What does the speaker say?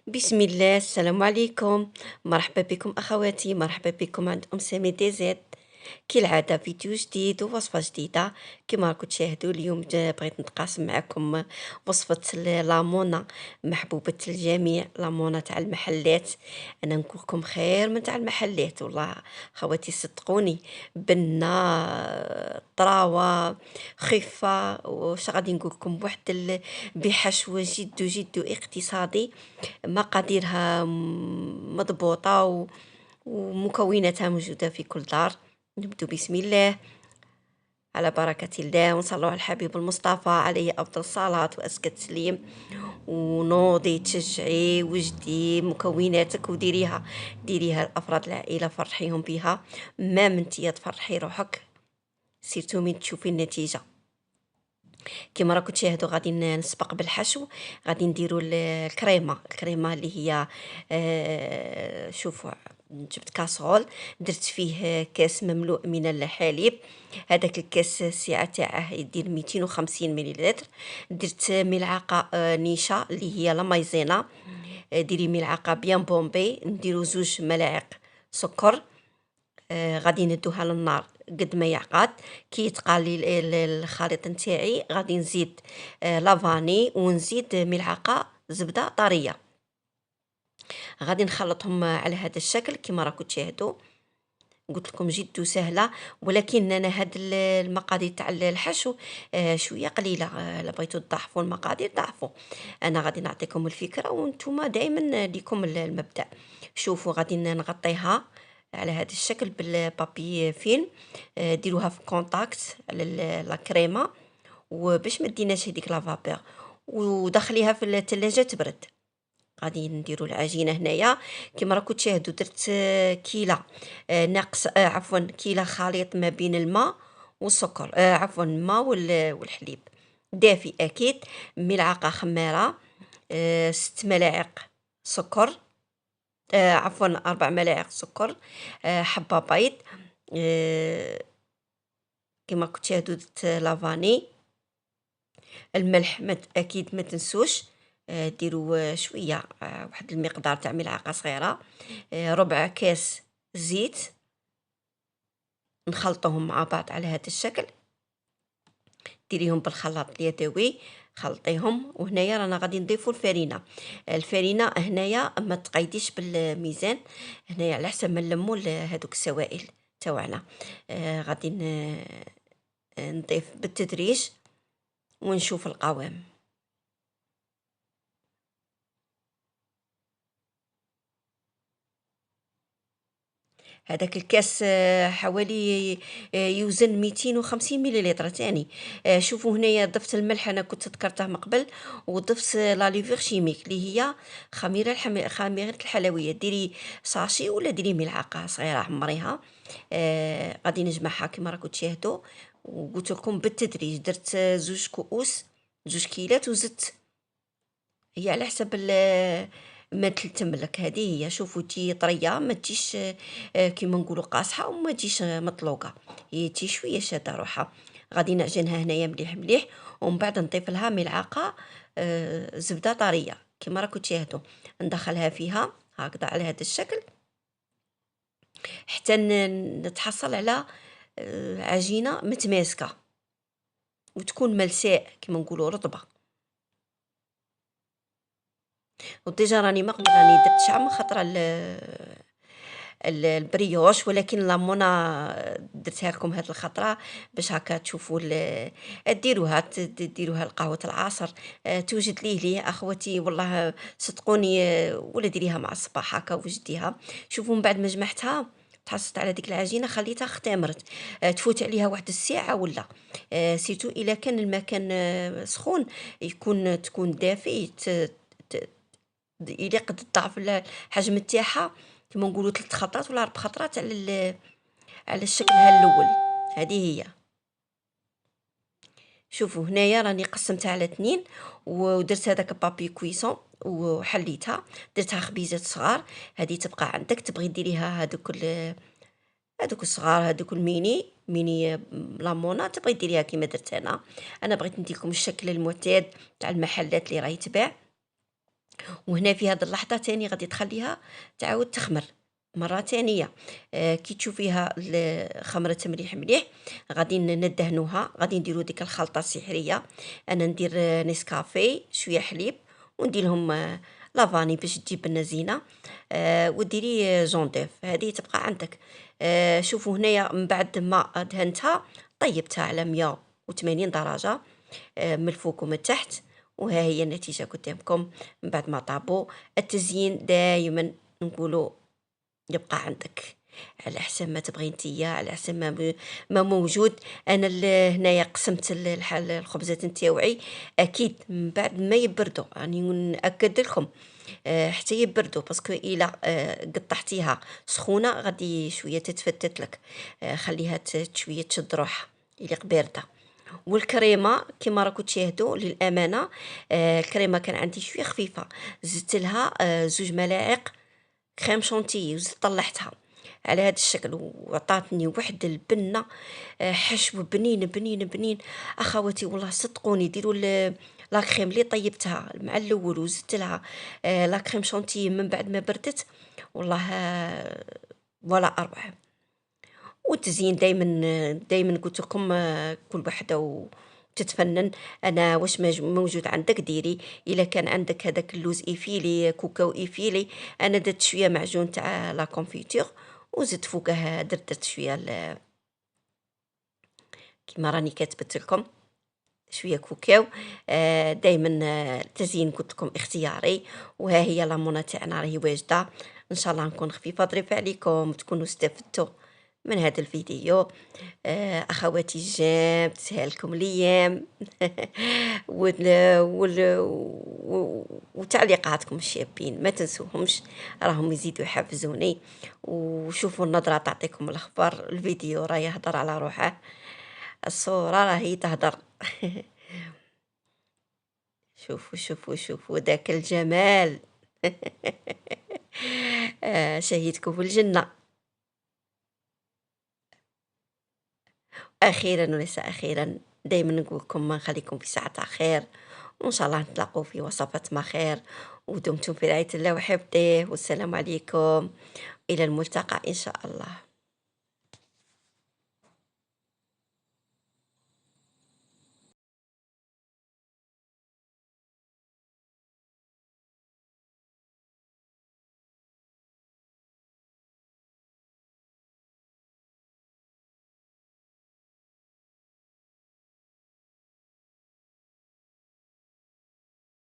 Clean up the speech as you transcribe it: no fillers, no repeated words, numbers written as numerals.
بسم الله، السلام عليكم. مرحبا بكم أخواتي، مرحبا بكم عند أم سامي دي زيت. كالعادة فيديو جديد ووصفة جديدة. كما راكم تشاهدوا اليوم بغيت نتقاسم معكم وصفة لامونا محبوبة الجميع، لامونا تاع المحلات. أنا نقول لكم خير من تاع المحلات والله. خواتي صدقوني، بنة طراوة خفة، وش غادي نقول لكم بواحد بحشوة جد جد اقتصادي. مقاديرها مضبوطة ومكوناتها موجودة في كل دار. نبدو بسم الله، على بركة الله، ونصلوا على الحبيب المصطفى عليه أفضل الصلاة وأزكى التسليم. ونوضي تشجعي وجدي مكوناتك وديريها، ديريها لأفراد العائلة، فرحيهم بها. ما من تيا تفرحي روحك سيرتو من تشوفي النتيجة. كما راكم تشاهدوا غادي نسبق بالحشو. غادي نديروا الكريمه اللي هي شوفوا، جبت كاسرول، درت فيه كاس مملوء من الحليب. هذاك الكاس السعه تاعه يدير 250 مليلتر. درت ملعقه نيشه اللي هي لا مايزينا. ديري ملعقه بيان بومبي، نديروا 2 ملاعق سكر. غادي ندوها للنار قد ما يعقد. كي يتقالي الخليط نتاعي غادي نزيد لافاني، ونزيد ملعقه زبده طريه. غادي نخلطهم على هذا الشكل كما راكم تشاهدوا. قلت لكم جد سهله، ولكن انا هاد المقادير تاع الحشو شويه قليله. لا بغيتو تضاعفوا المقادير ضاعفوا. انا غادي نعطيكم الفكره وانتم دائما ليكم المبدأ. شوفوا غادي نغطيها على هذا الشكل بالبابي فيلم. ديروها في كونتاكت على لا كريمه، وباش ما ديناش هذيك لا فابور، ودخليها في الثلاجه تبرد. غادي نديروا العجينه هنايا كما راكم تشاهدوا. درت كيله ناقص، عفوا كيله خليط ما بين الماء والسكر، عفوا الماء والحليب دافي اكيد. ملعقه خميره، 6 ملاعق سكر، عفوا 4 ملاعق سكر، حبه بيض. آه، كما كنت تشاهدوا درت لافاني. الملح اكيد ما تنسوش. ديروا شويه، واحد المقدار تاع ملعقه صغيره. ربع كاس زيت. نخلطوهم مع بعض على هذا الشكل. ديريهم بالخلاط اليدوي، خلطيهم. وهنايا رانا غادي نضيفوا الفرينه. الفرينه هنايا ما تقيديش بالميزان، هنايا على حسب ما نلموا هذوك السوائل تاعنا. غادي نضيف بالتدريج ونشوف القوام. هذاك الكاس حوالي يوزن 250 مليلتر تاني. شوفوا هنايا ضفت الملح، انا كنت ذكرته من قبل. وضفت لا ليفور شيميك اللي هي خميره الحلويات. ديري ساشي ولا ديري ملعقه صغيره عمريها. غادي نجمعها كما راكم تشاهدوا. وقلت لكم بالتدريج درت 2 كؤوس، 2 كيلات، وزدت. هي على حسب ما تلتملك. هذه هي. شوفوا تي طريه، ما تجيش كيما نقولوا قاصحه، وما تجيش مطلوقه. هي تي شويه شاده روحها. غادي نعجنها هنايا مليح مليح، ومن بعد نضيف لها ملعقه زبده طريه كما راكم تشاهدوا. ندخلها فيها هكذا على هذا الشكل حتى نتحصل على عجينه متماسكه وتكون ملساء كما نقولوا رطبه. وديجا راني ما قبل راني درت شعمه خطره البريوش، ولكن لامونا درتها لكم هاد الخطره باش هكا تشوفوا ديروها ديروها لقهوه العصر. توجد ليه اخوتي والله صدقوني. ولا ديريها مع الصباح هكا وجديها. شوفوا من بعد ما جمعتها تحصلت على ديك العجينه، خليتها اختمرت. تفوت عليها واحد الساعه ولا. سيتو الا كان المكان سخون، تكون دافي. إلا قد تضاعف الحجم تاعها كما نقولوا 3 خطرات ولا 4 خطرات على على الشكل الاول. هذه هي. شوفوا هنايا راني قسمتها على 2، ودرت هذاك بابي كويسون وحليتها. درتها خبيزات صغار. هذه تبقى عندك، تبغي ديريها هذوك الصغار، هذوك الميني ميني لامونا، تبغي ديريها كيما درت انا. انا بغيت ندير لكم الشكل المعتاد تاع المحلات اللي راهي تباع. وهنا في هاد اللحظة تاني غادي تخلّيها تعاود تخمر مرة تانية. كي تشوفيها خمرت مليح مليح، غادي ندهنوها، غادي نديرو ديك الخلطة السحرية. أنا ندير نسكافيه، شوية حليب، وندير لهم لافاني باش تجيب بنة زينة، وديري جون ديف هذه تبقى عندك. شوفوا هنايا من بعد ما دهنتها طيبتها على 180 درجة، من الفوق ومن التحت، وها هي النتيجة قدامكم من بعد ما طابوا. التزيين دايما نقولوا يبقى عندك على حسب ما تبغي نتيا، على حسب ما موجود. انا هنايا قسمت الخبزات نتاوعي اكيد من بعد ما يبردوا، يعني ناكد لكم حتى يبردوا، باسكو الا قطعتيها سخونه غادي شويه تتفتت لك. خليها شويه تشد روحها اللي بارده. والكريمه كيما راكم تشاهدوا للامانه، الكريمه كان عندي شويه خفيفه، زدت لها 2 ملاعق كريم شونتيي وزدت طلعتها على هذا الشكل، وعطاتني واحد البنه، حشو بنين بنين بنين. اخواتي والله صدقوني ديروا لا كريم اللي طيبتها مع الاول وزدت لها لا كريم شونتيي من بعد ما بردت، والله ولا اروع. والتزيين دايما دايما قلت لكم كل وحده وتتفنن. انا واش موجود عندك ديري. الا كان عندك هذاك اللوز ايفيلي، كوكاو ايفيلي، انا درت شويه معجون تاع لا كونفيتور وزدت فوقها درت شويه كيما راني كاتبت لكم شويه كوكاو. دائما التزيين قلت لكم اختياري. وها هي لامونه تاعنا راهي واجده. ان شاء الله نكون خفيفه ظريفه عليكم، تكونوا استفدتوا من هذا الفيديو. اخواتي الجام تسهل لكم الايام وتعليقاتكم الشابين ما تنسوهمش، راهم يزيدوا يحفزوني. وشوفوا النظرة تعطيكم الاخبار، الفيديو راه يهضر على روحه، الصورة راهي تهدر. شوفوا شوفوا شوفوا ذاك الجمال. شهيتكم في الجنة. أخيرا وليس أخيرا، دايما نقول لكم ما نخليكم في ساعة خير، وإن شاء الله نتلاقوا في وصفات ما خير. ودمتم في رعاية الله وحفظه، والسلام عليكم، إلى الملتقى إن شاء الله.